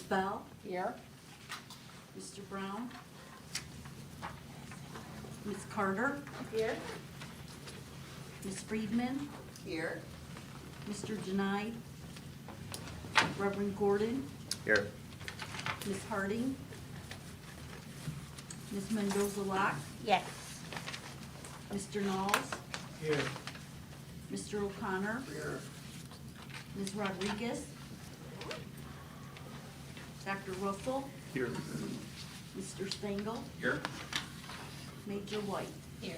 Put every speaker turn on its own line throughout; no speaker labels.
Bell,
Here.
Mr. Brown, Ms. Carter,
Here.
Ms. Friedman,
Here.
Mr. Denine, Reverend Gordon,
Here.
Ms. Harding, Ms. Mendoza-Locke,
Yes.
Mr. Knowles,
Here.
Mr. O'Connor,
Here.
Ms. Rodriguez, Dr. Russell,
Here.
Mr. Stengel,
Here.
Major White.
Here.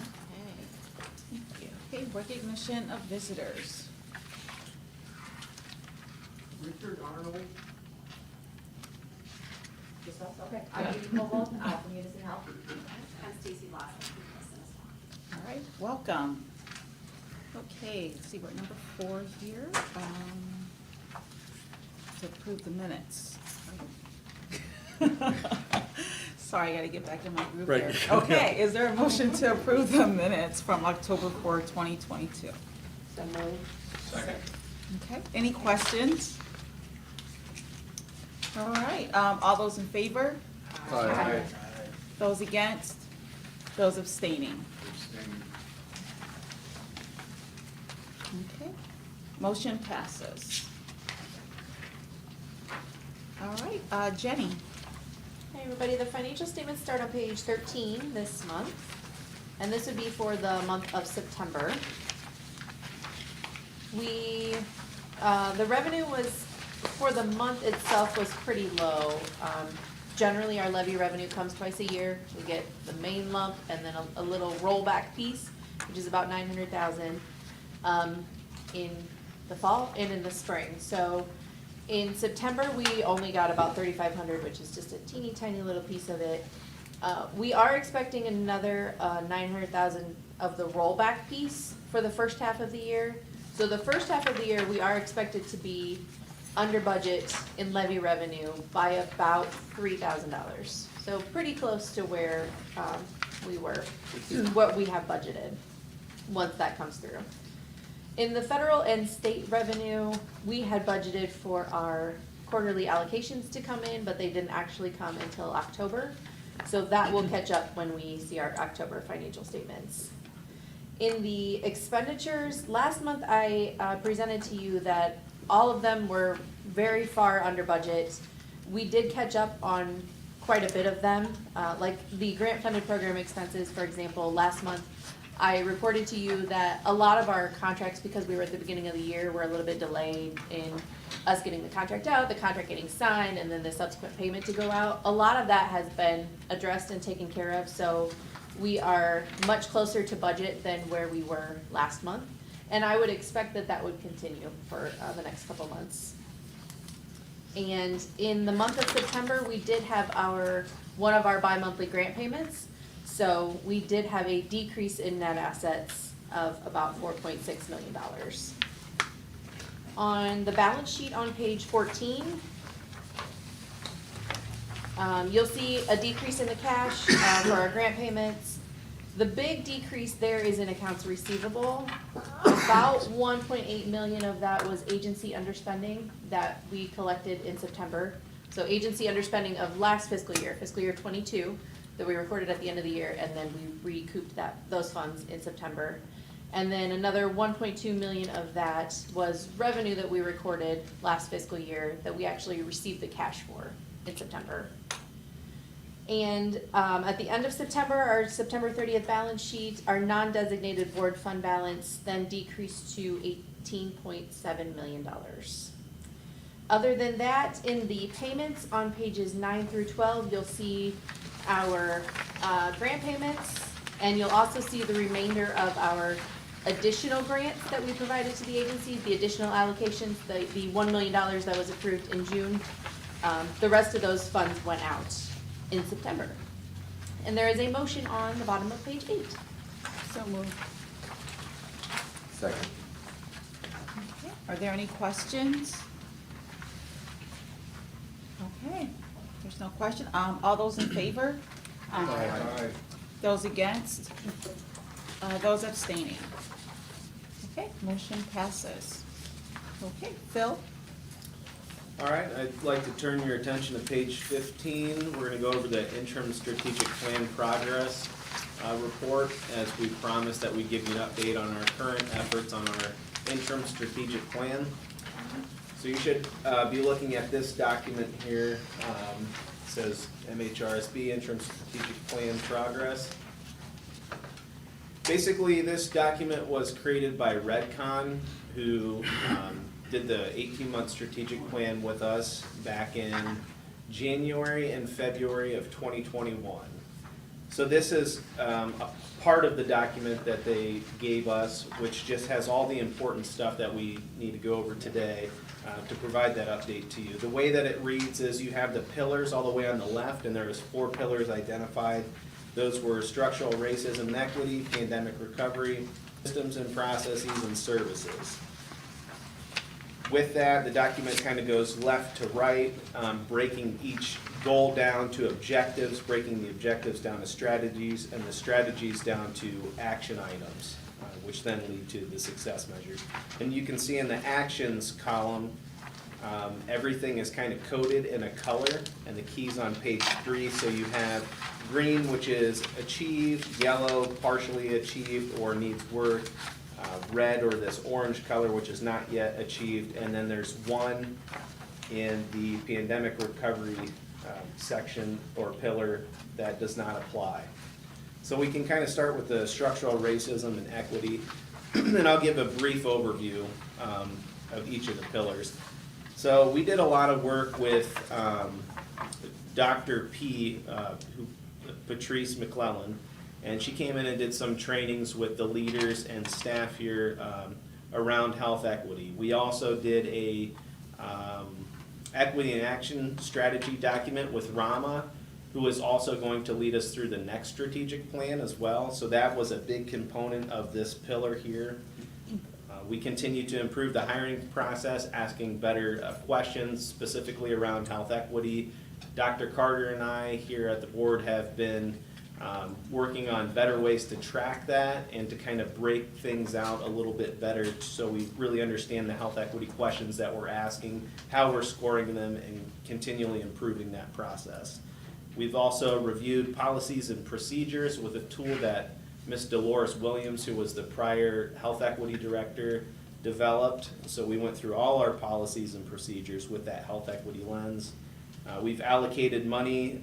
Okay, thank you. Okay, recognition of visitors.
Richard Arnold.
Just us? Okay. I'm Judy Koval, from Unison Health.
I'm Stacy Lawson.
All right, welcome. Okay, let's see, we're at number 4 here. To approve the minutes. Sorry, I gotta get back in my group
Right.
here. Okay, is there a motion to approve the minutes from October 4, 2022?
So moved.
Second.
Okay, any questions? All right, all those in favor?
Aye.
Those against? Those abstaining? Okay, motion passes. All right, Jenny.
Hey everybody, the financial statements start on page 13 this month, and this would be for the month of September. The revenue was, for the month itself, was pretty low. Generally, our levy revenue comes twice a year. We get the main lump and then a little rollback piece, which is about 900,000 in the fall and in the spring. So in September, we only got about 3,500, which is just a teeny tiny little piece of it. We are expecting another 900,000 of the rollback piece for the first half of the year. So the first half of the year, we are expected to be under budget in levy revenue by about $3,000. So pretty close to where we were, what we have budgeted, once that comes through. In the federal and state revenue, we had budgeted for our quarterly allocations to come in, but they didn't actually come until October. So that will catch up when we see our October financial statements. In the expenditures, last month I presented to you that all of them were very far under budget. We did catch up on quite a bit of them, like the grant funded program expenses, for example. Last month I reported to you that a lot of our contracts, because we were at the beginning of the year, were a little bit delayed in us getting the contract out, the contract getting signed, and then the subsequent payment to go out. A lot of that has been addressed and taken care of, so we are much closer to budget than where we were last month. And I would expect that that would continue for the next couple months. And in the month of September, we did have one of our bi-monthly grant payments. So we did have a decrease in net assets of about $4.6 million. On the balance sheet on page 14, you'll see a decrease in the cash for our grant payments. The big decrease there is in accounts receivable. About 1.8 million of that was agency underspending that we collected in September. So agency underspending of last fiscal year 22, that we recorded at the end of the year, and then we recouped those funds in September. And then another 1.2 million of that was revenue that we recorded last fiscal year that we actually received the cash for in September. And at the end of September, our September 30th balance sheet, our non-designated board fund balance then decreased to $18.7 million. Other than that, in the payments on pages 9 through 12, you'll see our grant payments, and you'll also see the remainder of our additional grants that we provided to the agency, the additional allocations, the $1 million that was approved in June. The rest of those funds went out in September. And there is a motion on the bottom of page 8.
So moved.
Second.
Okay, are there any questions? Okay, there's no question. All those in favor?
Aye.
Those against? Those abstaining? Okay, motion passes. Okay, Phil?
All right, I'd like to turn your attention to page 15. We're going to go over the interim strategic plan progress report, as we promised that we give you an update on our current efforts on our interim strategic plan. So you should be looking at this document here. It says Mhrsb interim strategic plan progress. Basically, this document was created by Redcon, who did the 18-month strategic plan with us back in January and February of 2021. So this is a part of the document that they gave us, which just has all the important stuff that we need to go over today to provide that update to you. The way that it reads is you have the pillars all the way on the left, and there's 4 pillars identified. Those were structural racism and equity, pandemic recovery, systems and processes, and services. With that, the document kind of goes left to right, breaking each goal down to objectives, breaking the objectives down to strategies, and the strategies down to action items, which then lead to the success measures. And you can see in the actions column, everything is kind of coded in a color, and the key's on page 3. So you have green, which is achieved, yellow, partially achieved or needs work, red, or this orange color, which is not yet achieved, and then there's 1 in the pandemic recovery section or pillar that does not apply. So we can kind of start with the structural racism and equity, and I'll give a brief overview of each of the pillars. So we did a lot of work with Dr. Patrice McClellan, and she came in and did some trainings with the leaders and staff here around health equity. We also did a equity and action strategy document with Rama, who is also going to lead us through the next strategic plan as well. So that was a big component of this pillar here. We continue to improve the hiring process, asking better questions specifically around health equity. Dr. Carter and I here at the board have been working on better ways to track that and to kind of break things out a little bit better so we really understand the health equity questions that we're asking, how we're scoring them, and continually improving that process. We've also reviewed policies and procedures with a tool that Ms. Dolores Williams, who was the prior health equity director, developed. So we went through all our policies and procedures with that health equity lens. We've allocated money,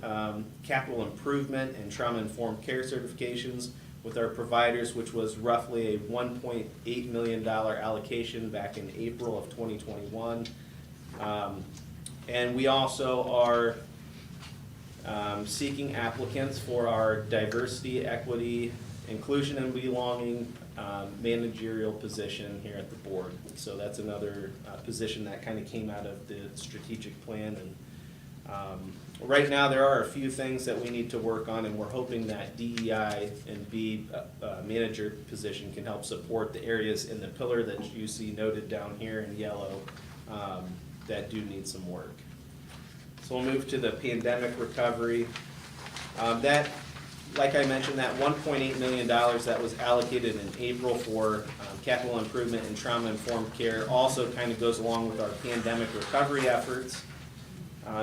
capital improvement and trauma-informed care certifications with our providers, which was roughly a $1.8 million allocation back in April of 2021. And we also are seeking applicants for our diversity, equity, inclusion and belonging managerial position here at the board. So that's another position that kind of came out of the strategic plan. And right now there are a few things that we need to work on, and we're hoping that DEI and B manager position can help support the areas in the pillar that you see noted down here in yellow that do need some work. So we'll move to the pandemic recovery. That, like I mentioned, that $1.8 million that was allocated in April for capital improvement and trauma-informed care also kind of goes along with our pandemic recovery efforts.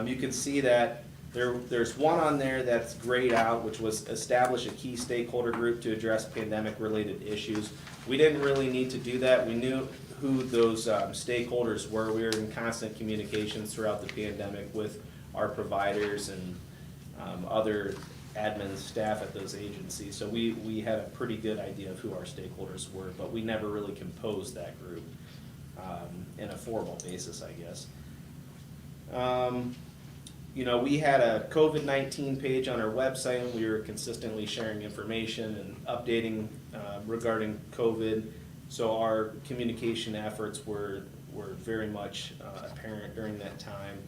You can see that there's one on there that's grayed out, which was establish a key stakeholder group to address pandemic-related issues. We didn't really need to do that. We knew who those stakeholders were. We were in constant communications throughout the pandemic with our providers and other admin staff at those agencies. So we had a pretty good idea of who our stakeholders were, but we never really composed that group in a formal basis, I guess. You know, we had a COVID-19 page on our website, and we were consistently sharing information and updating regarding COVID. So our communication efforts were very much apparent during that time.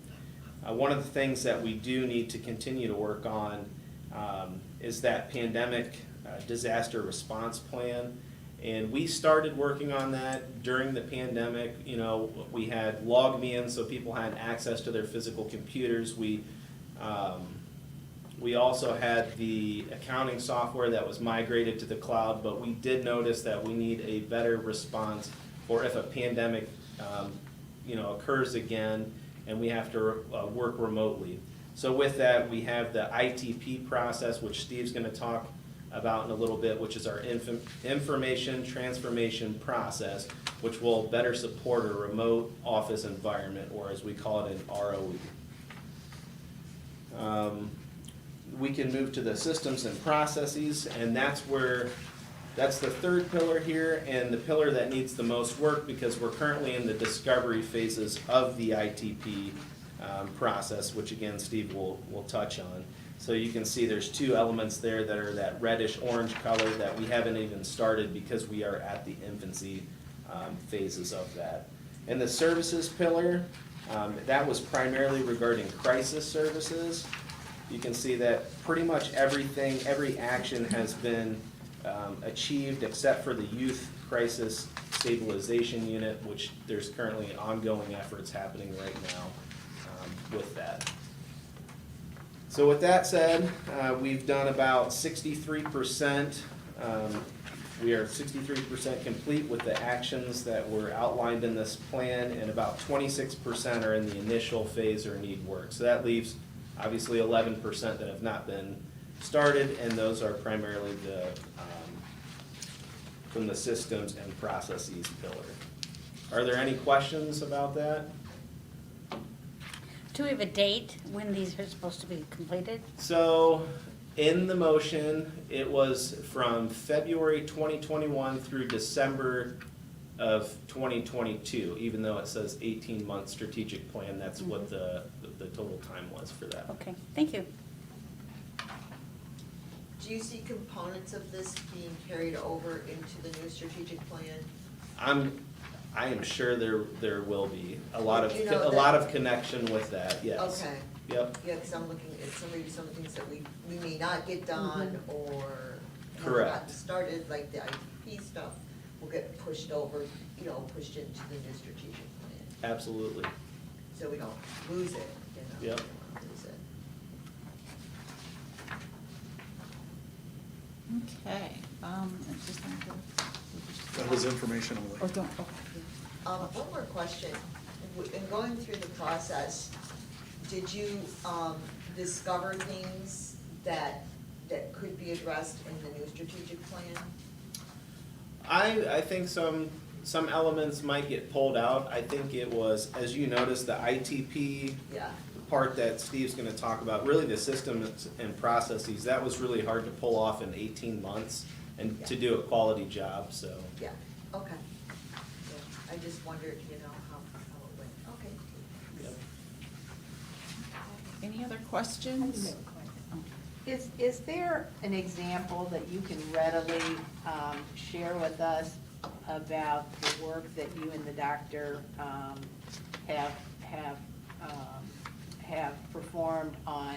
One of the things that we do need to continue to work on is that pandemic disaster response plan. And we started working on that during the pandemic. You know, we had LogMeIn, so people had access to their physical computers. We also had the accounting software that was migrated to the cloud, but we did notice that we need a better response for if a pandemic, you know, occurs again, and we have to work remotely. So with that, we have the ITP process, which Steve's gonna talk about in a little bit, which is our information transformation process, which will better support a remote office environment, or as we call it, an ROE. We can move to the systems and processes, and that's the third pillar here, and the pillar that needs the most work because we're currently in the discovery phases of the ITP process, which again, Steve will touch on. So you can see there's two elements there that are that reddish orange color that we haven't even started because we are at the infancy phases of that. And the services pillar, that was primarily regarding crisis services. You can see that pretty much everything, every action has been achieved except for the Youth Crisis Stabilization Unit, which there's currently ongoing efforts happening right now with that. So with that said, we've done about 63%. We are 63% complete with the actions that were outlined in this plan, and about 26% are in the initial phase or need work. So that leaves obviously 11% that have not been started, and those are primarily the from the systems and processes pillar. Are there any questions about that?
Do we have a date when these are supposed to be completed?
So, in the motion, it was from February 2021 through December of 2022, even though it says 18-month strategic plan, that's what the total time was for that.
Okay, thank you.
Do you see components of this being carried over into the new strategic plan?
I am sure there will be a lot of
You know
a
that-
lot of connection with that. Yes.
Okay.
Yep.
Yeah, because I'm looking at some of the things that we may not get done or have
Correct.
gotten started, like the ITP stuff, will get pushed over, pushed into the new strategic plan.
Absolutely.
So we don't lose it,
Yep.
We don't lose it.
Okay, it's just not good.
That was information only.
Or don't, okay.
One more question. In going through the process, did you discover things that could be addressed in the new strategic plan?
I think some elements might get pulled out. I think it was, as you noticed, the ITP
Yeah.
part that Steve's gonna talk about, really the systems and processes, that was really hard to pull off in 18 months and to do a quality job, so.
Yeah, okay. Yeah, I just wondered, how it went. Okay.
Yep.
Any other questions?
Is there an example that you can readily share with us about the work that you and the doctor have performed on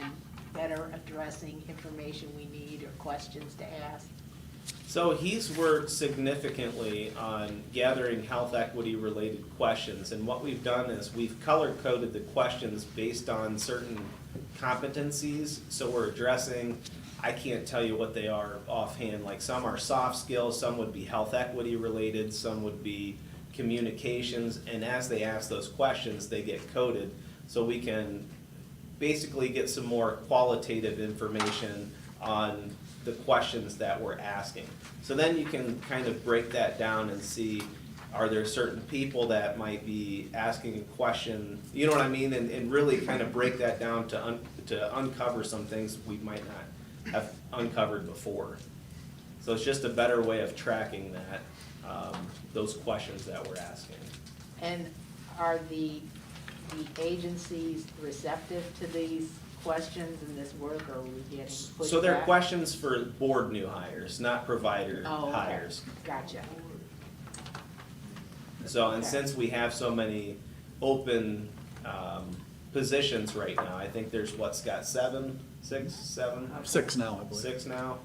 better addressing information we need or questions to ask?
So he's worked significantly on gathering health equity related questions, and what we've done is we've color coded the questions based on certain competencies. So we're addressing, I can't tell you what they are offhand, like some are soft skills, some would be health equity related, some would be communications, and as they ask those questions, they get coded. So we can basically get some more qualitative information on the questions that we're asking. So then you can kind of break that down and see, are there certain people that might be asking a question, you know what I mean? And really kind of break that down to uncover some things we might not have uncovered before. So it's just a better way of tracking that, those questions that we're asking.
And are the agencies receptive to these questions and this work, or are we getting pushback?
So they're questions for board new hires, not provider
Oh, okay.
hires.
Gotcha.
So, and
Okay.
since we have so many open positions right now, I think there's what, Scott, 7, 6, 7?
6 now, I believe.
6 now.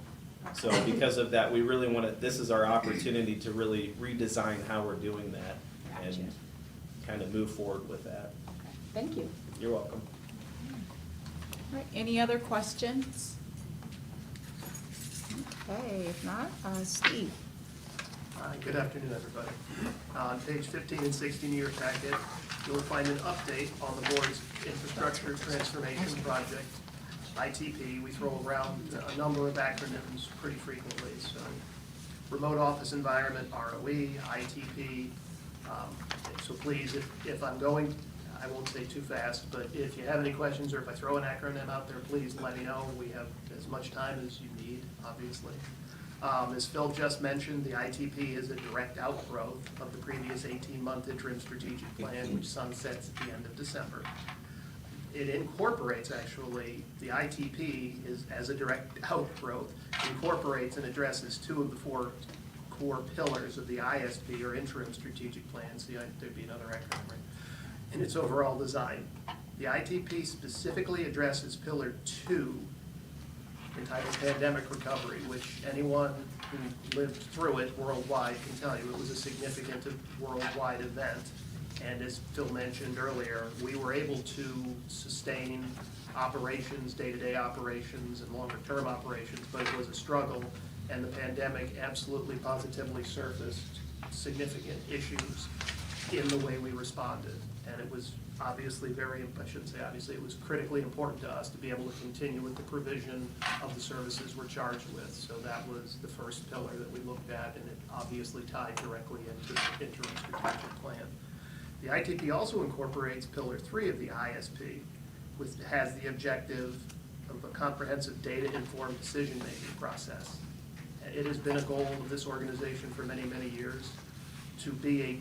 So because of that, we really want to, this is our opportunity to really redesign how we're doing that
Gotcha.
and kind of move forward with that.
Okay. Thank you.
You're welcome.
All right, any other questions? Okay, if not, Steve.
Good afternoon, everybody. On page 15 and 16 of your packet, you'll find an update on the board's infrastructure transformation project, ITP. We throw around a number of acronyms pretty frequently, so remote office environment, ROE, ITP. So please, if I'm going, I won't say too fast, but if you have any questions or if I throw an acronym out there, please let me know. We have as much time as you need, obviously. As Phil just mentioned, the ITP is a direct outgrowth of the previous 18-month interim strategic plan, which sunsets at the end of December. It incorporates, actually, the ITP is, as a direct outgrowth, incorporates and addresses two of the four core pillars of the ISP, or interim strategic plan. See, there'd be another acronym, right? In its overall design. The ITP specifically addresses Pillar 2, entitled Pandemic Recovery, which anyone who lived through it worldwide can tell you it was a significant worldwide event. And as Phil mentioned earlier, we were able to sustain operations, day-to-day operations and longer-term operations, but it was a struggle, and the pandemic absolutely positively surfaced significant issues in the way we responded. And it was obviously I shouldn't say obviously, it was critically important to us to be able to continue with the provision of the services we're charged with. So that was the first pillar that we looked at, and it obviously tied directly into the interim strategic plan. The ITP also incorporates Pillar 3 of the ISP, which has the objective of a comprehensive data-informed decision-making process. It has been a goal of this organization for many, many years to be a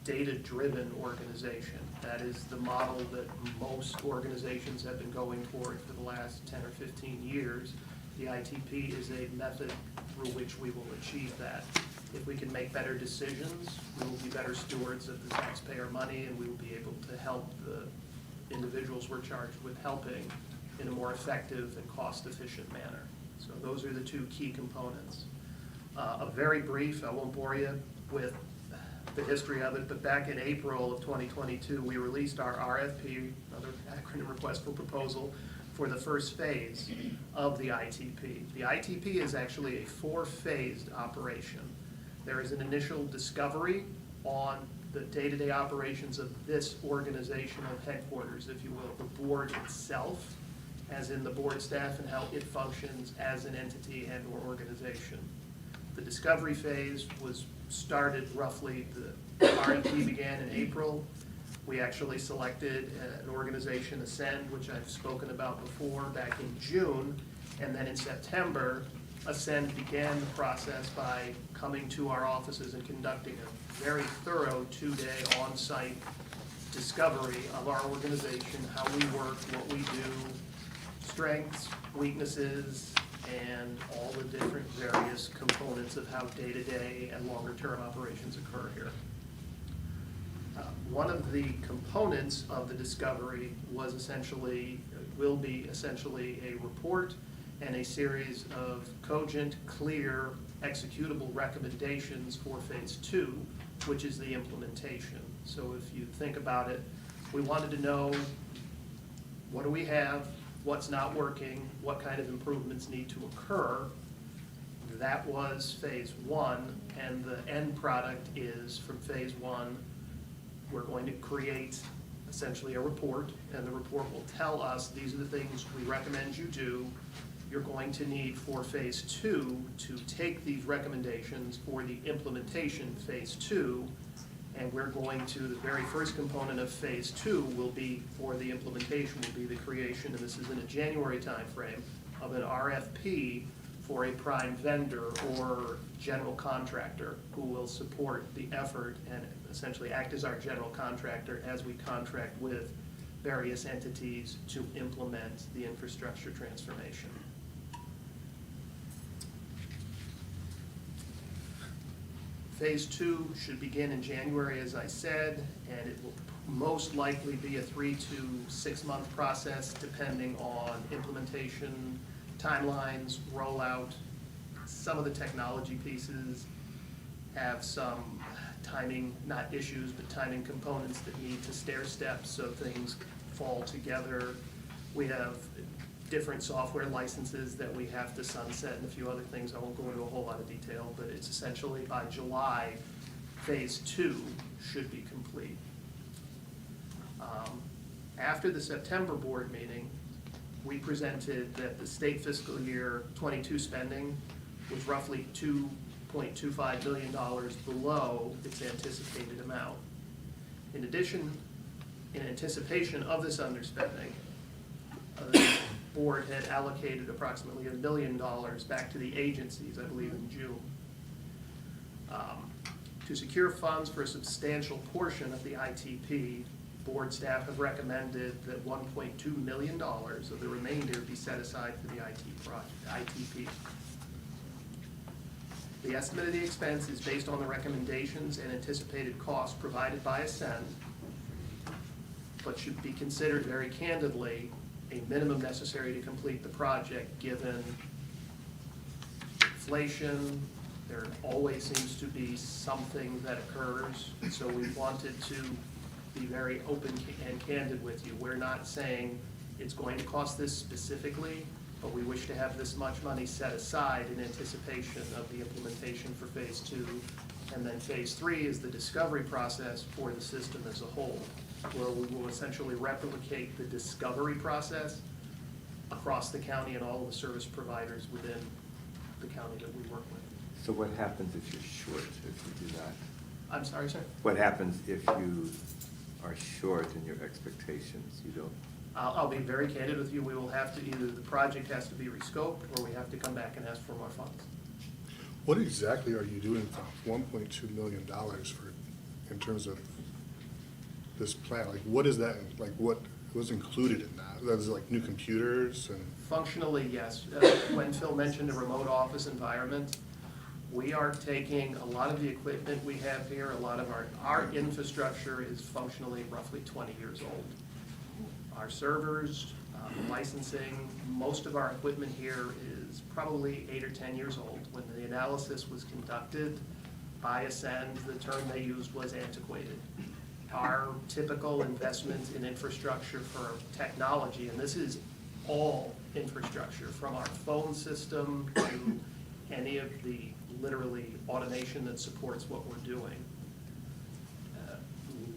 data-driven organization. That is the model that most organizations have been going for the last 10 or 15 years. The ITP is a method through which we will achieve that. If we can make better decisions, we will be better stewards of the taxpayer money, and we will be able to help the individuals we're charged with helping in a more effective and cost-efficient manner. So those are the two key components. A very brief, I won't bore you with the history of it, but back in April of 2022, we released our RFP, another acronym, request for proposal, for the first phase of the ITP. The ITP is actually a 4-phased operation. There is an initial discovery on the day-to-day operations of this organizational headquarters, if you will, the board itself, as in the board staff and how it functions as an entity and or organization. The discovery phase was started roughly, the RFP began in April. We actually selected an organization, Ascend, which I've spoken about before, back in June, and then in September, Ascend began the process by coming to our offices and conducting a very thorough 2-day on-site discovery of our organization, how we work, what we do, strengths, weaknesses, and all the different various components of how day-to-day and longer-term operations occur here. One of the components of the discovery was will be essentially a report and a series of cogent, clear, executable recommendations for phase 2, which is the implementation. So if you think about it, we wanted to know, what do we have, what's not working, what kind of improvements need to occur. That was phase 1, and the end product is, from phase 1, we're going to create essentially a report, and the report will tell us these are the things we recommend you do. You're going to need for phase 2 to take these recommendations for the implementation phase 2, and we're going to, the very first component of phase 2 will be, for the implementation, will be the creation, and this is in a January timeframe, of an RFP for a prime vendor or general contractor who will support the effort and essentially act as our general contractor as we contract with various entities to implement the infrastructure transformation. Phase 2 should begin in January, as I said, and it will most likely be a 3 to 6 month process depending on implementation, timelines, rollout. Some of the technology pieces have some timing, not issues, but timing components that need to stair step so things fall together. We have different software licenses that we have to sunset and a few other things. I won't go into a whole lot of detail, but it's essentially by July, phase 2 should be complete. After the September board meeting, we presented that the state fiscal year '22 spending was roughly $2.25 million below its anticipated amount. In addition, in anticipation of this underspending, the board had allocated approximately $1 million back to the agencies, I believe in June. To secure funds for a substantial portion of the ITP, board staff have recommended that $1.2 million of the remainder be set aside for the ITP. The estimate of the expense is based on the recommendations and anticipated costs provided by Ascend, but should be considered very candidly a minimum necessary to complete the project, given inflation. There always seems to be something that occurs, so we wanted to be very open and candid with you. We're not saying it's going to cost this specifically, but we wish to have this much money set aside in anticipation of the implementation for phase 2. And then phase 3 is the discovery process for the system as a whole, where we will essentially replicate the discovery process across the county and all of the service providers within the county that we work with.
So what happens if you're short, if you do that?
I'm sorry, sir?
What happens if you are short in your expectations? You don't,
I'll be very candid with you. We will have to, either the project has to be rescoped, or we have to come back and ask for more funds.
What exactly are you doing for $1.2 million for, in terms of this plan? Like, what is that, like, what was included in that? That was like new computers and?
Functionally, yes. When Phil mentioned a remote office environment, we are taking a lot of the equipment we have here, a lot of our infrastructure is functionally roughly 20 years old. Our servers, licensing, most of our equipment here is probably 8 or 10 years old. When the analysis was conducted by Ascend, the term they used was antiquated. Our typical investment in infrastructure for technology, and this is all infrastructure, from our phone system to any of the literally automation that supports what we're doing.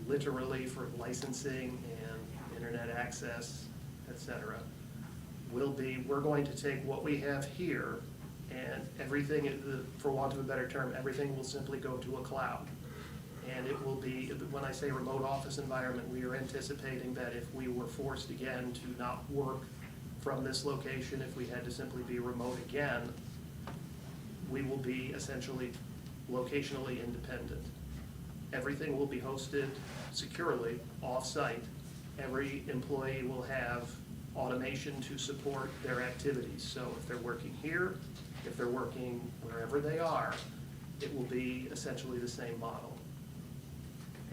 Literally for licensing and internet access, et cetera, we're going to take what we have here, and everything, for want of a better term, everything will simply go to a cloud. And it will be, when I say remote office environment, we are anticipating that if we were forced again to not work from this location, if we had to simply be remote again, we will be essentially locationally independent. Everything will be hosted securely off-site. Every employee will have automation to support their activities. So if they're working here, if they're working wherever they are, it will be essentially the same model.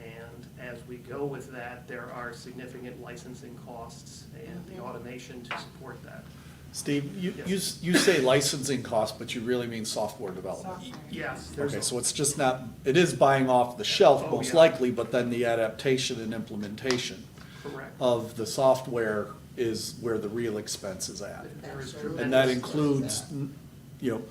And as we go with that, there are significant licensing costs and the automation to support that.
Steve,
Yes.
you say licensing costs, but you really mean software development.
Yes.
Okay, so it's just not, it is buying off the shelf
Oh,
most
yeah.
likely, but then the adaptation and implementation
Correct.
of the software is where the real expense is at.
There is
Absolutely.
And that
tremendous-
includes, you know,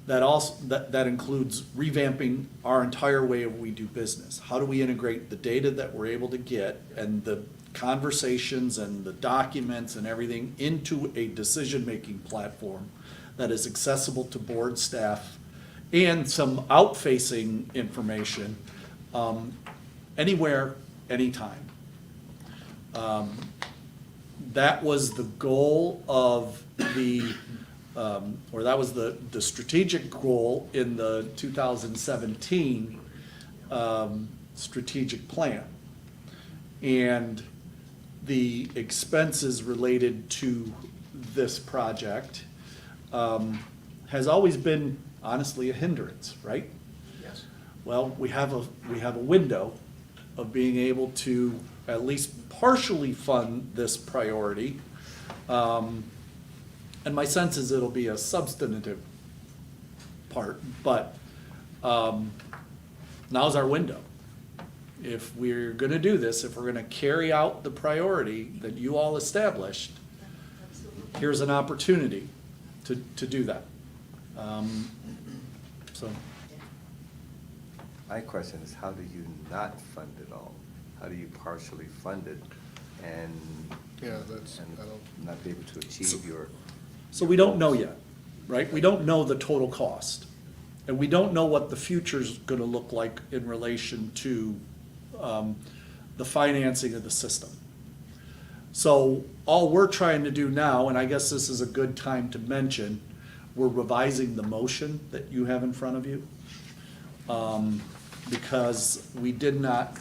that includes revamping our entire way of we do business. How do we integrate the data that we're able to get and the conversations and the documents and everything into a decision-making platform that is accessible to board staff and some out-facing information, anywhere, anytime. That was the goal of or that was the strategic goal in the 2017 strategic plan. And the expenses related to this project has always been honestly a hindrance, right?
Yes.
Well, we have a window of being able to at least partially fund this priority. And my sense is it'll be a substantive part, but now's our window. If we're gonna do this, if we're gonna carry out the priority that you all established, here's an opportunity to do that. So,
my question is, how do you not fund it all? How do you partially fund it and,
Yeah, that's,
and
I don't,
not be able to achieve your.
So we don't know yet, right? We don't know the total cost. And we don't know what the future's gonna look like in relation to the financing of the system. So all we're trying to do now, and I guess this is a good time to mention, we're revising the motion that you have in front of you. Because we did not,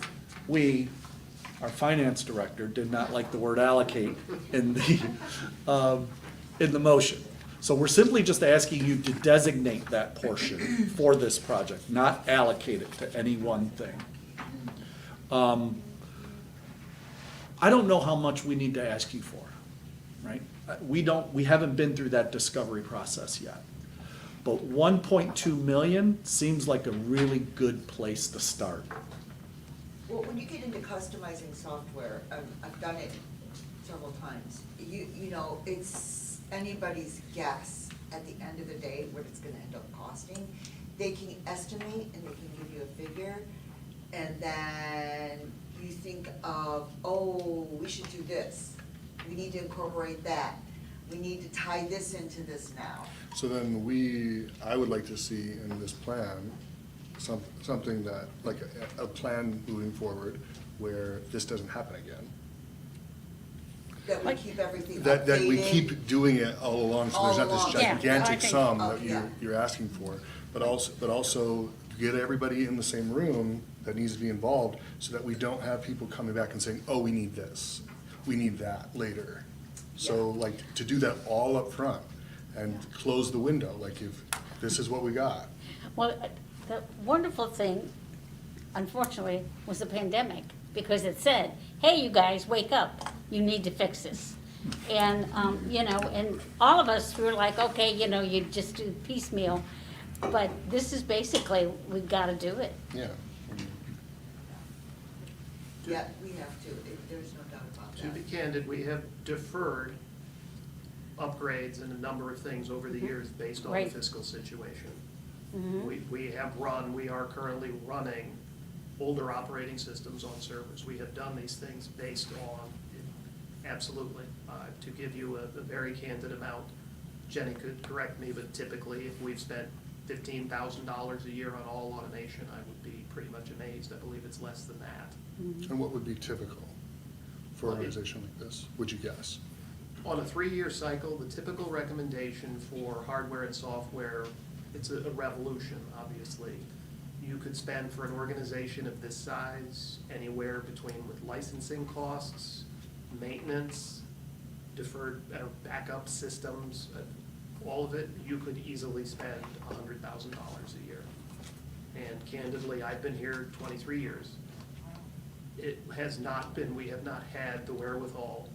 our finance director, did not like the word allocate in the motion. So we're simply just asking you to designate that portion for this project, not allocate it to any one thing. I don't know how much we need to ask you for, right? We haven't been through that discovery process yet. But 1.2 million seems like a really good place to start.
Well, when you get into customizing software, I've done it several times, you know, it's anybody's guess at the end of the day what it's gonna end up costing. They can estimate and they can give you a figure, and then you think of, oh, we should do this. We need to incorporate that. We need to tie this into this now.
so then I would like to see in this plan, something that, like a plan moving forward where this doesn't happen again.
That we keep everything updated.
That we keep doing it all along, so there's not
All
this
along.
Yeah,
gigantic
I think-
sum
Oh,
that
yeah.
you're asking for. But also get everybody in the same room that needs to be involved, so that we don't have people coming back and saying, oh, we need this, we need that later. So like, to do that all up front and close the window, like if this is what we got.
Well, the wonderful thing, unfortunately, was the pandemic, because it said, hey, you guys, wake up, you need to fix this. And, you know, and all of us were like, okay, you know, you just do piecemeal, but this is basically, we've gotta do it.
Yeah.
Yeah, we have to, there's no doubt about
To be
that.
candid, we have deferred upgrades and a number of things over the years based on the
Right.
fiscal situation.
Mhm.
We are currently running older operating systems on servers. We have done these things based on, absolutely, to give you a very candid amount. Jenny could correct me, but typically, if we've spent $15,000 a year on all automation, I would be pretty much amazed. I believe it's less than that.
And what would be typical for an organization like this, would you guess?
On a 3-year cycle, the typical recommendation for hardware and software, it's a revolution, obviously. You could spend for an organization of this size anywhere between, with licensing costs, maintenance, deferred backup systems, all of it, you could easily spend $100,000 a year. And candidly, I've been here 23 years. It has not been, we have not had the wherewithal,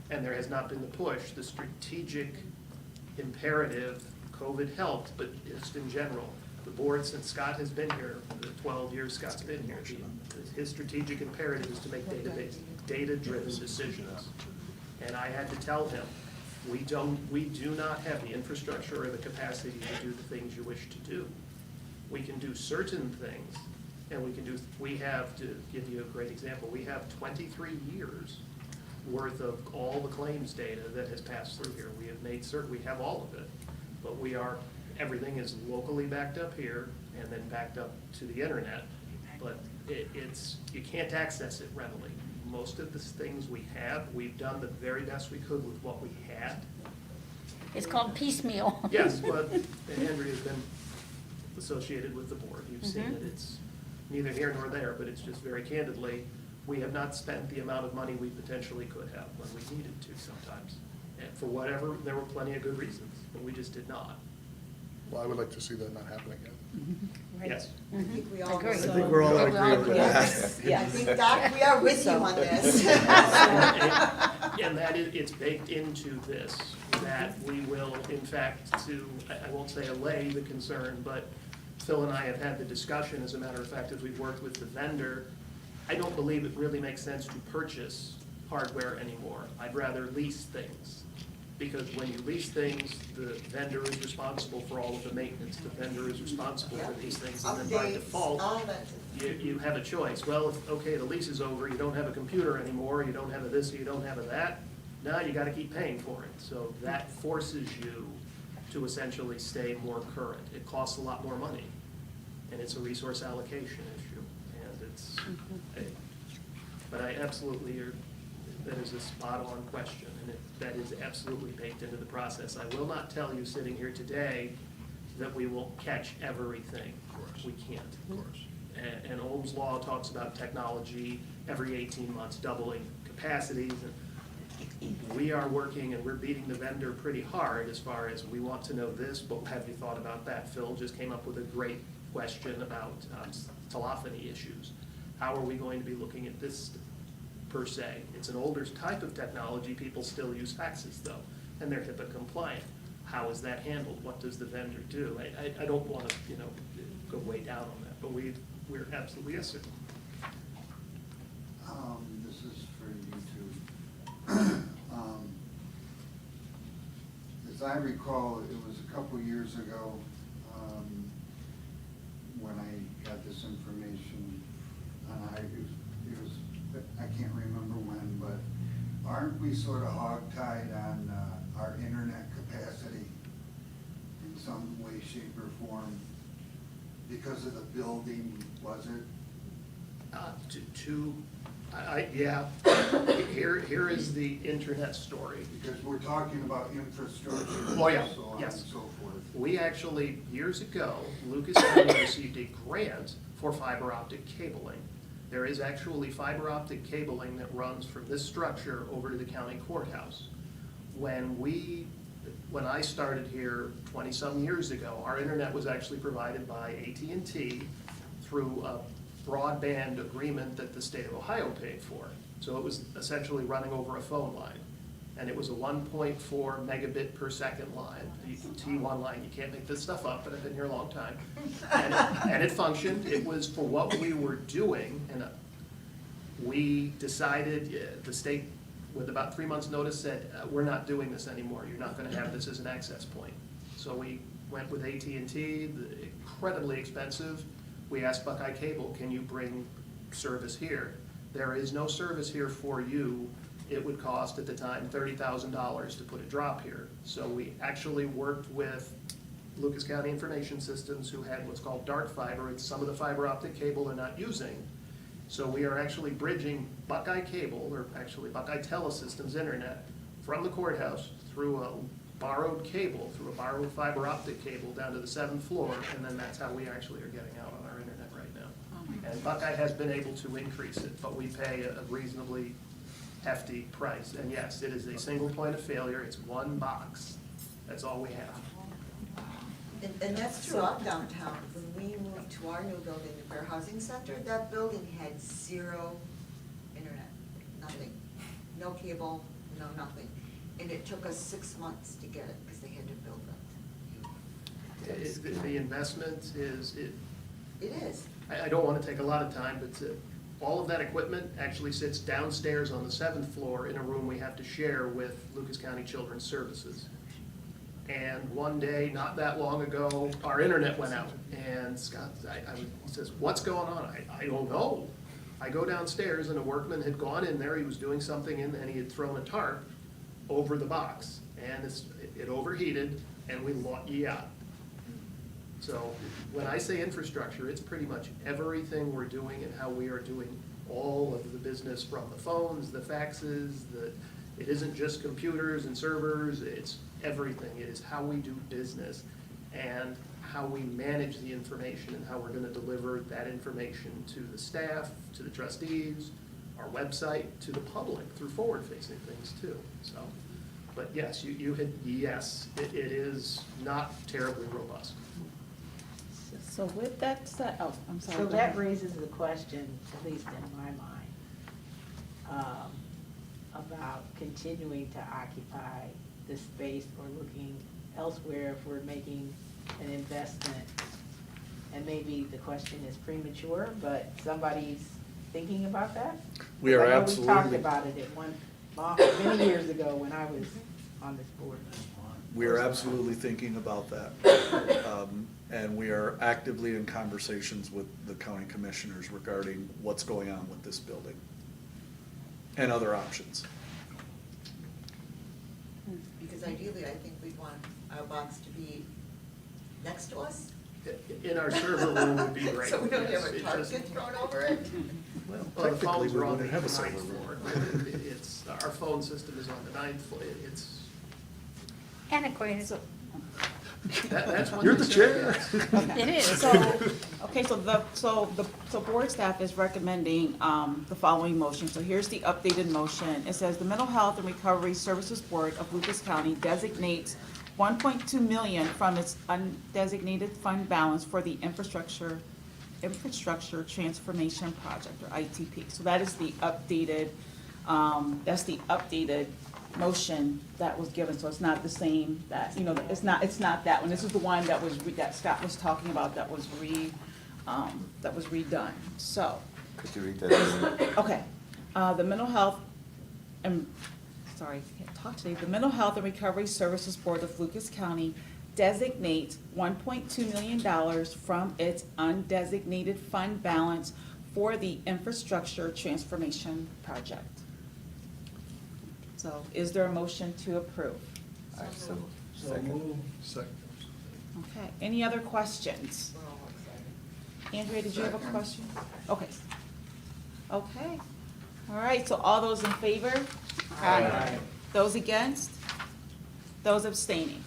and there has not been the push, the strategic imperative. COVID helped, but just in general, the board, since Scott has been here, the 12 years Scott's been here, his strategic imperative is to make data-driven decisions. And I had to tell him, we do not have the infrastructure or the capacity to do the things you wish to do. We can do certain things, and we have, to give you a great example, we have 23 years worth of all the claims data that has passed through here. We have made certain, we have all of it, but everything is locally backed up here and then backed up to the internet, but you can't access it readily. Most of the things we have, we've done the very best we could with what we had.
It's called piecemeal.
Yes, but Andrea has been associated with the board. You've seen it. It's neither here nor there, but it's just very candidly, we have not spent the amount of money we potentially could have when we needed to sometimes. And for whatever, there were plenty of good reasons, but we just did not.
Well, I would like to see that not happen again.
Right.
Yes.
I think we all.
Agree.
I
I think
we're all
in
agreeing with that.
I think, Doc, we are with you on this.
And that it's baked into this, that we will, in fact, I won't say allay the concern, but Phil and I have had the discussion, as a matter of fact, as we've worked with the vendor. I don't believe it really makes sense to purchase hardware anymore. I'd rather lease things. Because when you lease things, the vendor is responsible for all of the maintenance, the vendor is responsible for these things, and then by
Updates,
default,
all that.
you have a choice. Well, if, okay, the lease is over, you don't have a computer anymore, you don't have a this, you don't have a that, now you gotta keep paying for it. So that forces you to essentially stay more current. It costs a lot more money, and it's a resource allocation issue, and it's, but I absolutely, that is a spot-on question, and that is absolutely baked into the process. I will not tell you sitting here today that we will catch everything.
Of course.
We can't.
Of course.
And Ohm's law talks about technology every 18 months doubling capacities. And we are working and we're beating the vendor pretty hard as far as we want to know this, but have you thought about that? Phil just came up with a great question about telephony issues. How are we going to be looking at this per se? It's an older type of technology. People still use faxes though, and they're HIPAA compliant. How is that handled? What does the vendor do? I don't want to, go way down on that, but we're absolutely, yes, sir.
This is for you two. As I recall, it was a couple years ago, when I got this information, and it was, I can't remember when, but aren't we sort of hogtied on our internet capacity in some way, shape, or form? Because of the building, was it?
Yeah, here is the internet story.
Because we're talking about infrastructure
Oh, yeah,
and so on and
yes.
so forth.
We actually, years ago, Lucas County received a grant for fiber optic cabling. There is actually fiber optic cabling that runs from this structure over to the county courthouse. When I started here 20-some years ago, our internet was actually provided by AT&T through a broadband agreement that the state of Ohio paid for. So it was essentially running over a phone line. And it was a 1.4 megabit per second line, the T1 line. You can't make this stuff up, but I've been here a long time. And it functioned. It was for what we were doing, and we decided, the state, with about 3 months' notice, said, we're not doing this anymore. You're not gonna have this as an access point. So we went with AT&T, incredibly expensive. We asked Buckeye Cable, can you bring service here? There is no service here for you. It would cost at the time $30,000 to put a drop here. So we actually worked with Lucas County Information Systems, who had what's called dark fiber. It's some of the fiber optic cable they're not using. So we are actually bridging Buckeye Cable, or actually Buckeye Telesystems Internet, from the courthouse through a borrowed cable, through a borrowed fiber optic cable down to the 7th floor, and then that's how we actually are getting out on our internet right now. And Buckeye has been able to increase it, but we pay a reasonably hefty price. And yes, it is a single point of failure. It's one box. That's all we have.
And that's true up downtown. When we moved to our new building, the Fair Housing Center, that building had zero internet, nothing. No cable, no nothing. And it took us 6 months to get it because they had to build it.
The investment is,
It is.
I don't want to take a lot of time, but all of that equipment actually sits downstairs on the 7th floor in a room we have to share with Lucas County Children's Services. And one day, not that long ago, our internet went out, and Scott says, what's going on? I don't know. I go downstairs, and a workman had gone in there, he was doing something, and he had thrown a tarp over the box, and it overheated, and we lost, yeah. So when I say infrastructure, it's pretty much everything we're doing and how we are doing all of the business, from the phones, the faxes, it isn't just computers and servers, it's everything. It is how we do business and how we manage the information and how we're gonna deliver that information to the staff, to the trustees, our website, to the public through forward-facing things too, so. But yes, you hit, yes, it is not terribly robust.
So with that said, oh, I'm sorry.
So
go
that
ahead.
raises the question, at least in my mind, about continuing to occupy this space or looking elsewhere if we're making an investment. And maybe the question is premature, but somebody's thinking about that?
We are
I know
absolutely.
we talked about it at many years ago when I was on this board?
We are absolutely thinking about that. And we are actively in conversations with the county commissioners regarding what's going on with this building and other options.
Because ideally, I think we'd want our box to be next to us,
In our server room would be great.
so we don't have
yes.
a
It
target
just-
thrown over it.
Well, the
Technically,
phones
we
are on the
wouldn't have a server
ninth
room.
floor. It's, our phone system is on the ninth floor. It's,
Antiquated.
that's what
You're
they
the
say,
chair.
yes.
It is.
So board staff is recommending, the following motion. So here's the updated motion. It says the Mental Health and Recovery Services Board of Lucas County designates 1.2 million from its undesignated fund balance for the infrastructure transformation project, or ITP. So that is the updated, motion that was given, so it's not the same, that, it's not that one. This is the one that was, that Scott was talking about, that was redone, so.
Could you read that again?
Okay, the mental health, sorry, I can't talk today. The Mental Health and Recovery Services Board of Lucas County designates $1.2 million from its undesignated fund balance for the infrastructure transformation project. So is there a motion to approve?
I so second.
Second.
Okay, any other questions?
We're all excited.
Andrea, did you have a
Second.
question? Okay. Okay. All right, so all those in favor? Aye. Those against? Those abstaining?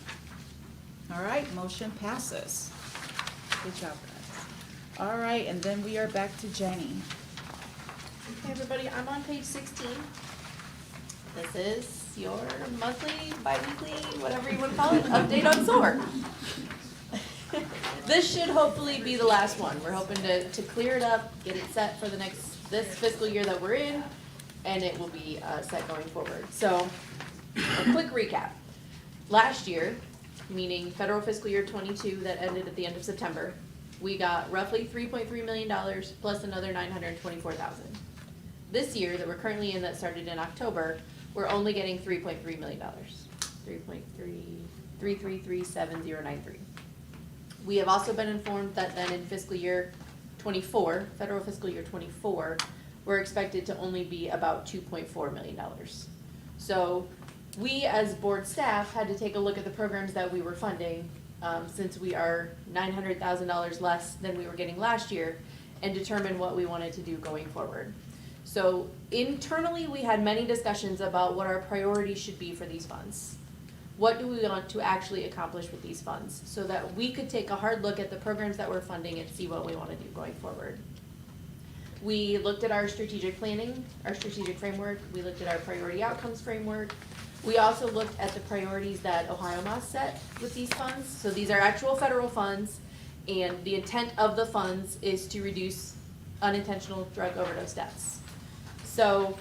All right, motion passes. Good job, guys. All right, and then we are back to Jenny.
Hey everybody, I'm on page 16. This is your monthly, bi-weekly, whatever you want to call it, update on SOAR. This should hopefully be the last one. We're hoping to clear it up, get it set for this fiscal year that we're in, and it will be set going forward. So, a quick recap. Last year, meaning federal fiscal year 22 that ended at the end of September, we got roughly $3.3 million plus another $924,000. This year that we're currently in, that started in October, we're only getting $3.3 million. 3.333793. We have also been informed that then in fiscal year 24, federal fiscal year 24, we're expected to only be about $2.4 million. So we as board staff had to take a look at the programs that we were funding, since we are $900,000 less than we were getting last year, and determine what we wanted to do going forward. So internally, we had many discussions about what our priorities should be for these funds. What do we want to actually accomplish with these funds, so that we could take a hard look at the programs that we're funding and see what we want to do going forward. We looked at our strategic planning, our strategic framework. We looked at our priority outcomes framework. We also looked at the priorities that Ohio Moss set with these funds. So these are actual federal funds, and the intent of the funds is to reduce unintentional drug overdose deaths. So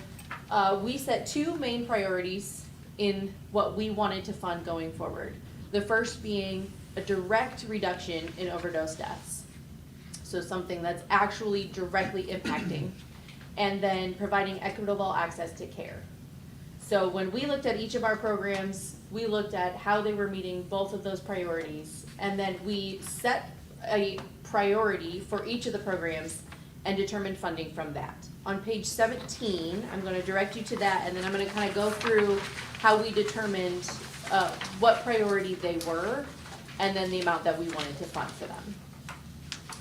we set two main priorities in what we wanted to fund going forward. The first being a direct reduction in overdose deaths. So something that's actually directly impacting, and then providing equitable access to care. So when we looked at each of our programs, we looked at how they were meeting both of those priorities, and then we set a priority for each of the programs and determined funding from that. On page 17, I'm going to direct you to that, and then I'm going to kind of go through how we determined what priority they were, and then the amount that we wanted to fund for them.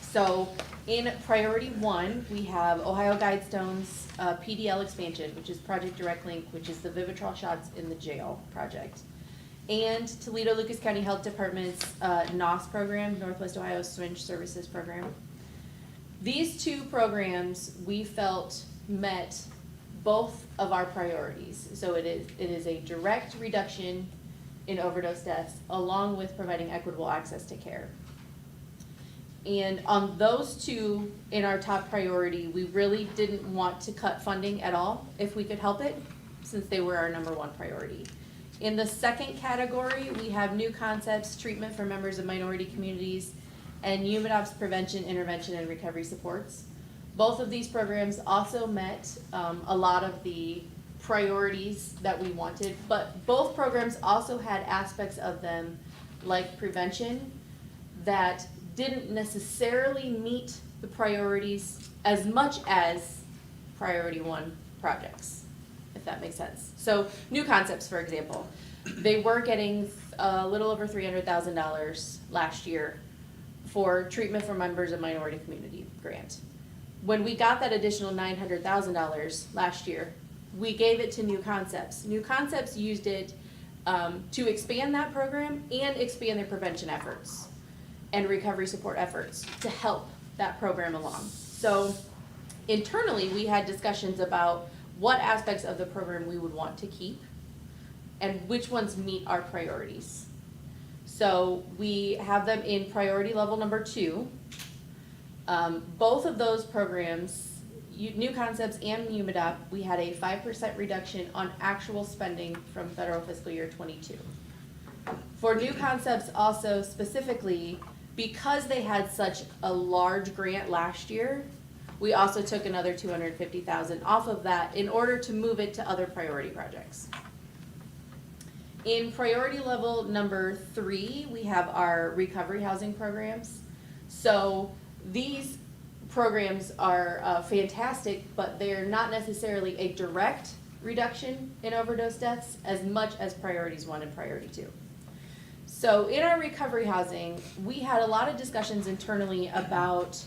So in priority 1, we have Ohio Guidestone's PDL expansion, which is Project Direct Link, which is the Vivitrol shots in the jail project. And Toledo Lucas County Health Department's NOS program, Northwest Ohio Syringe Services Program. These two programs we felt met both of our priorities. So it is a direct reduction in overdose deaths, along with providing equitable access to care. And on those two, in our top priority, we really didn't want to cut funding at all if we could help it, since they were our #1 priority. In the second category, we have new concepts, treatment for members of minority communities, and UMADOP's prevention, intervention, and recovery supports. Both of these programs also met a lot of the priorities that we wanted, but both programs also had aspects of them, like prevention, that didn't necessarily meet the priorities as much as priority one projects, if that makes sense. So, new concepts, for example, they were getting a little over $300,000 last year for treatment for members of minority community grant. When we got that additional $900,000 last year, we gave it to New Concepts. New Concepts used it to expand that program and expand their prevention efforts and recovery support efforts to help that program along. So internally, we had discussions about what aspects of the program we would want to keep and which ones meet our priorities. So we have them in priority level number 2. Both of those programs, New Concepts and UMADOP, we had a 5% reduction on actual spending from federal fiscal year 22. For New Concepts also specifically, because they had such a large grant last year, we also took another $250,000 off of that in order to move it to other priority projects. In priority level number 3, we have our recovery housing programs. So these programs are fantastic, but they're not necessarily a direct reduction in overdose deaths as much as priorities 1 and priority 2. So in our recovery housing, we had a lot of discussions internally about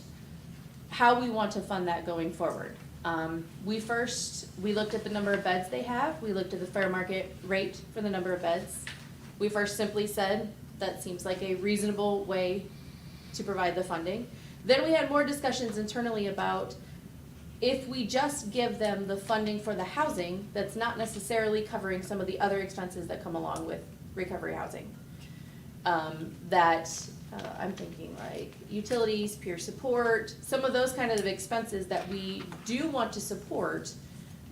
how we want to fund that going forward. We looked at the number of beds they have. We looked at the fair market rate for the number of beds. We first simply said that seems like a reasonable way to provide the funding. Then we had more discussions internally about if we just give them the funding for the housing, that's not necessarily covering some of the other expenses that come along with recovery housing. I'm thinking like utilities, peer support, some of those kind of expenses that we do want to support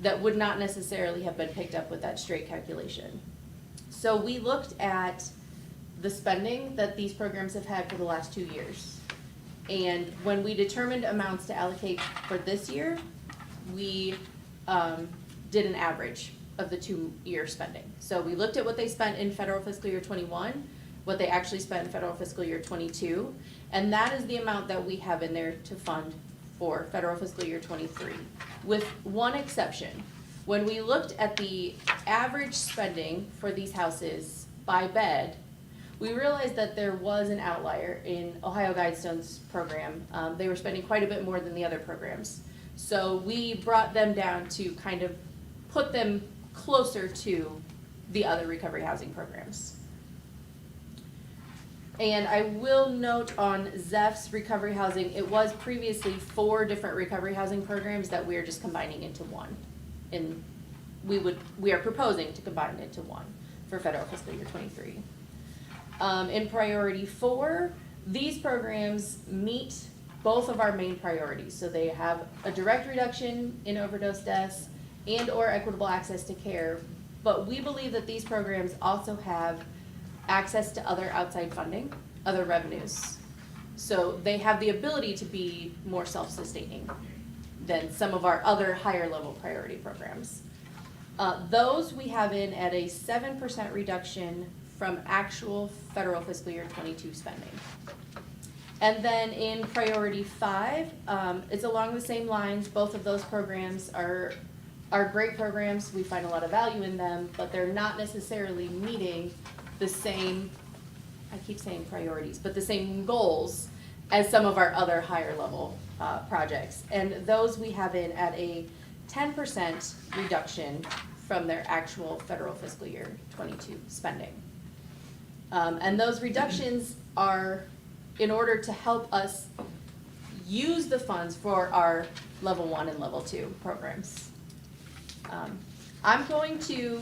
that would not necessarily have been picked up with that straight calculation. So we looked at the spending that these programs have had for the last 2 years. And when we determined amounts to allocate for this year, we did an average of the 2-year spending. So we looked at what they spent in federal fiscal year 21, what they actually spent in federal fiscal year 22, and that is the amount that we have in there to fund for federal fiscal year 23, with one exception. When we looked at the average spending for these houses by bed, we realized that there was an outlier in Ohio Guidestone's program. They were spending quite a bit more than the other programs. So we brought them down to kind of put them closer to the other recovery housing programs. And I will note on Zeph's recovery housing, it was previously 4 different recovery housing programs that we are just combining into one. And we are proposing to combine into one for federal fiscal year 23. In priority 4, these programs meet both of our main priorities. So they have a direct reduction in overdose deaths and or equitable access to care. But we believe that these programs also have access to other outside funding, other revenues. So they have the ability to be more self-sustaining than some of our other higher level priority programs. Those we have in at a 7% reduction from actual federal fiscal year 22 spending. And then in priority 5, it's along the same lines. Both of those programs are great programs. We find a lot of value in them, but they're not necessarily meeting the same, I keep saying priorities, but the same goals as some of our other higher level projects. And those we have in at a 10% reduction from their actual federal fiscal year 22 spending. And those reductions are in order to help us use the funds for our level 1 and level 2 programs. I'm going to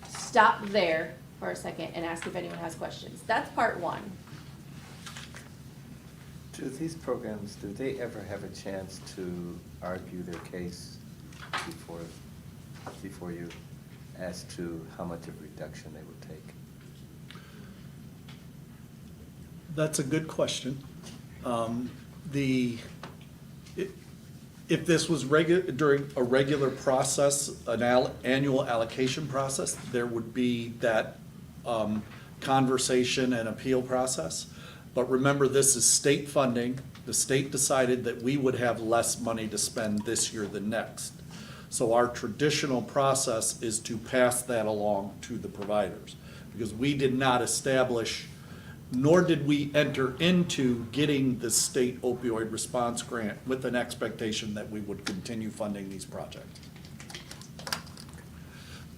stop there for a second and ask if anyone has questions. That's part 1.
Do these programs, do they ever have a chance to argue their case before you as to how much of reduction they would take?
That's a good question. If this was during a regular process, an annual allocation process, there would be that conversation and appeal process. But remember, this is state funding. The state decided that we would have less money to spend this year than next. So our traditional process is to pass that along to the providers, because we did not establish, nor did we enter into getting the state opioid response grant with an expectation that we would continue funding these projects.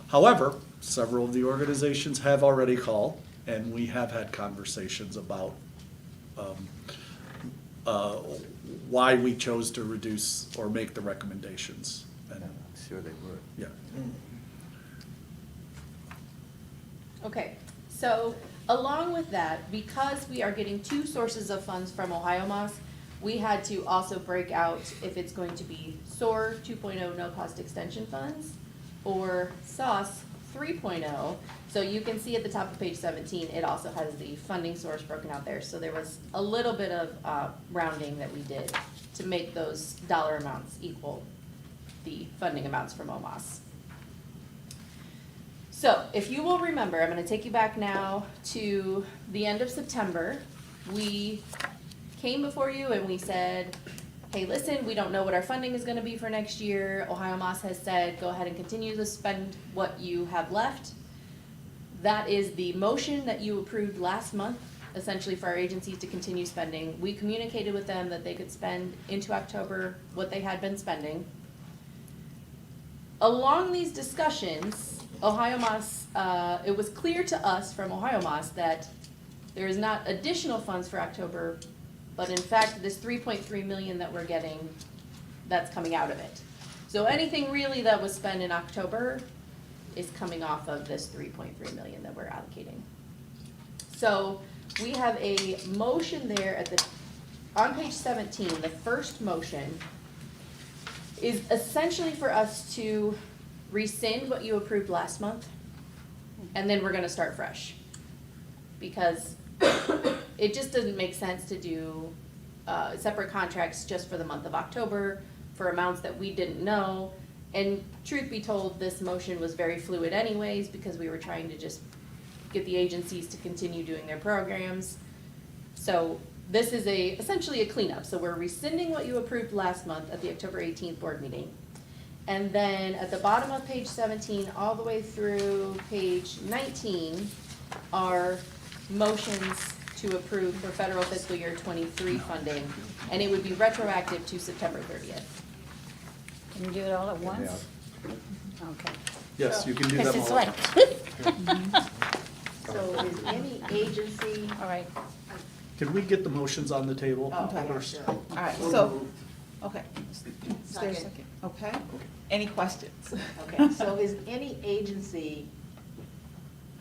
However, several of the organizations have already called, and we have had conversations about why we chose to reduce or make the recommendations. And,
I'm sure they would.
yeah.
Okay, so along with that, because we are getting two sources of funds from Ohio Moss, we had to also break out if it's going to be SOAR 2.0 no-cost extension funds or SOS 3.0. So you can see at the top of page 17, it also has the funding source broken out there. So there was a little bit of rounding that we did to make those dollar amounts equal the funding amounts from OMOS. So if you will remember, I'm gonna take you back now to the end of September. We came before you and we said, hey, listen, we don't know what our funding is gonna be for next year. Ohio Moss has said, go ahead and continue to spend what you have left. That is the motion that you approved last month, essentially for our agencies to continue spending. We communicated with them that they could spend into October what they had been spending. Along these discussions, Ohio Moss, it was clear to us from Ohio Moss that there is not additional funds for October, but in fact, this 3.3 million that we're getting, that's coming out of it. So anything really that was spent in October is coming off of this 3.3 million that we're allocating. So we have a motion there at the, on page 17, the first motion is essentially for us to rescind what you approved last month, and then we're gonna start fresh. Because it just doesn't make sense to do separate contracts just for the month of October for amounts that we didn't know. And truth be told, this motion was very fluid anyways, because we were trying to just get the agencies to continue doing their programs. So this is essentially a cleanup. So we're rescinding what you approved last month at the October 18th board meeting. And then at the bottom of page 17, all the way through page 19, are motions to approve for federal fiscal year 23 funding. And it would be retroactive to September 30th.
Can you do it all at once? Okay.
Yes, you can do
Because
them
it's
all.
like,
So is any agency,
all right.
Can we get the motions on the table
oh, yeah,
first?
sure.
All right, so, okay. Is there a second? Okay. Any questions?
Okay, so is any agency,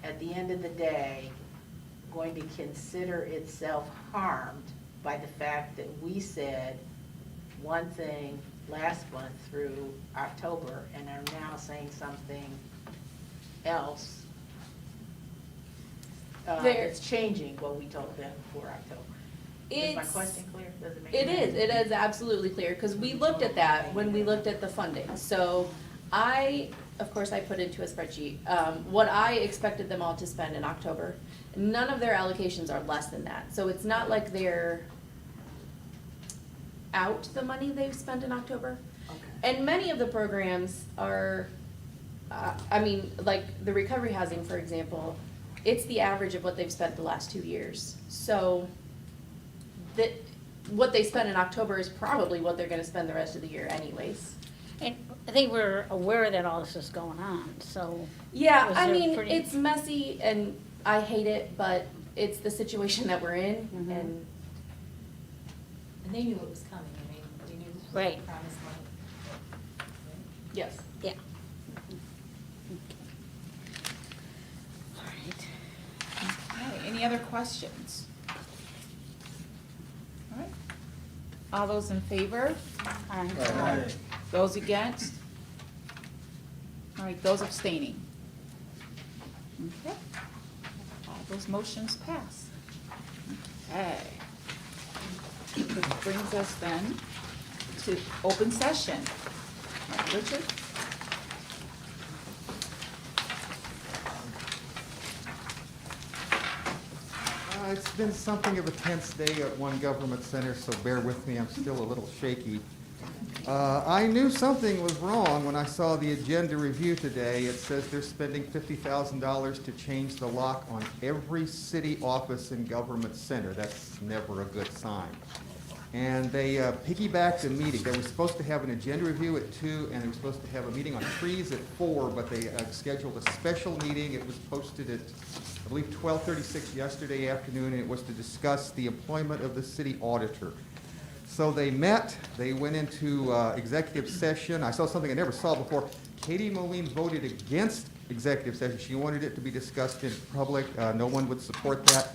at the end of the day, going to consider itself harmed by the fact that we said one thing last month through October and are now saying something else? It's changing what we told them for October. Is my question clear? Does it make sense?
It is absolutely clear, because we looked at that when we looked at the funding. So of course, I put into a spreadsheet, what I expected them all to spend in October. None of their allocations are less than that. So it's not like they're out the money they've spent in October.
Okay.
And many of the programs are, like the recovery housing, for example, it's the average of what they've spent the last 2 years. So what they spent in October is probably what they're gonna spend the rest of the year anyways.
And they were aware that all this was going on, so.
Yeah,
was
I
there
mean,
pretty-
it's messy and I hate it, but it's the situation that we're in
Mhm.
and
And they knew it was coming, I mean, they knew this was
Right.
the promised money.
yes.
Yeah. All right.
Okay, any other questions? All right. All those in favor?
Aye.
Those against? All right, those abstaining? Okay. All those motions pass. Okay. Which brings us then to open session. Richard?
It's been something of a tense day at One Government Center, so bear with me, I'm still a little shaky. I knew something was wrong when I saw the agenda review today. It says they're spending $50,000 to change the lock on every city office in Government Center. That's never a good sign. And they piggybacked a meeting. They were supposed to have an agenda review at 2, and they were supposed to have a meeting on trees at 4, but they scheduled a special meeting. It was posted at, I believe, 12:36 yesterday afternoon, and it was to discuss the employment of the city auditor. So they met, they went into executive session. I saw something I never saw before. Katie Moline voted against executive session. She wanted it to be discussed in public. No one would support that.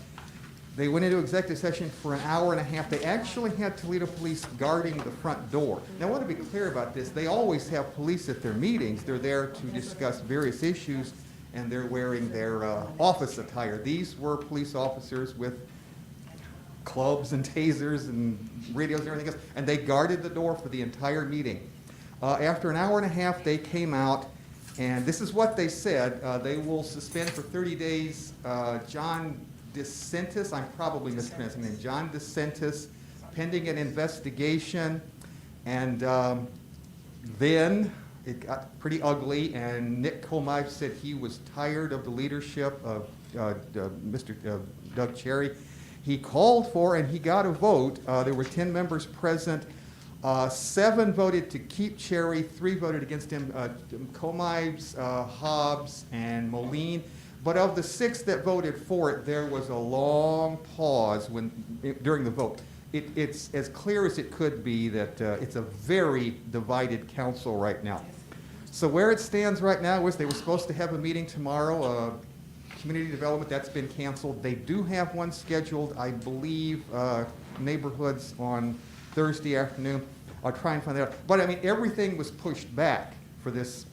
They went into executive session for an hour and a half. They actually had Toledo Police guarding the front door. Now, I want to be clear about this. They always have police at their meetings. They're there to discuss various issues, and they're wearing their office attire. These were police officers with clubs and tasers and radios and everything else, and they guarded the door for the entire meeting. After an hour and a half, they came out, and this is what they said. They will suspend for 30 days John DeSantis, I'm probably mispronouncing his name, John DeSantis, pending an investigation. And then it got pretty ugly, and Nick Comide said he was tired of the leadership of Mr. Doug Cherry. He called for, and he got a vote. There were 10 members present. 7 voted to keep Cherry, 3 voted against him, Comides, Hobbs, and Moline. But of the 6 that voted for it, there was a long pause during the vote. It's as clear as it could be that it's a very divided council right now. So where it stands right now is they were supposed to have a meeting tomorrow, community development, that's been canceled. They do have one scheduled, I believe, neighborhoods on Thursday afternoon. I'll try and find that out. But I mean, everything was pushed back for this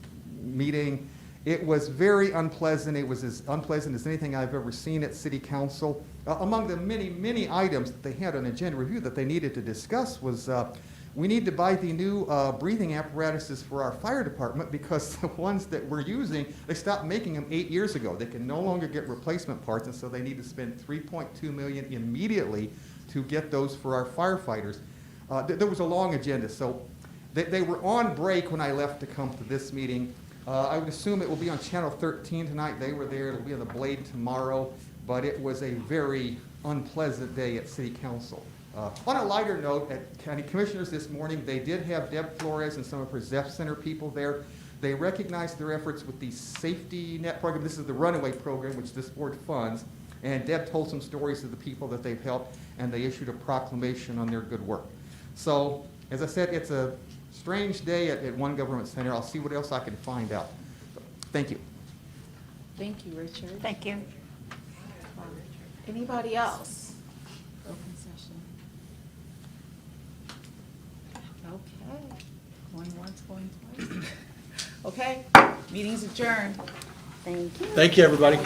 meeting. It was very unpleasant. It was as unpleasant as anything I've ever seen at City Council. Among the many, many items that they had on agenda review that they needed to discuss was we need to buy the new breathing apparatuses for our fire department because the ones that we're using, they stopped making them 8 years ago. They can no longer get replacement parts, and so they need to spend $3.2 million immediately to get those for our firefighters. There was a long agenda, so they were on break when I left to come to this meeting. I would assume it will be on Channel 13 tonight. They were there. It'll be on the Blade tomorrow. But it was a very unpleasant day at City Council. On a lighter note, at County Commissioners this morning, they did have Deb Flores and some of her ZEF Center people there. They recognized their efforts with the Safety Net program. This is the Runaway program, which this board funds. And Deb told some stories of the people that they've helped, and they issued a proclamation on their good work. So, as I said, it's a strange day at One Government Center. I'll see what else I can find out. Thank you.
Thank you, Richard.
Thank you.
Anybody else? Open session. Okay. Going once, going twice. Okay, meeting's adjourned.
Thank you.
Thank you, everybody.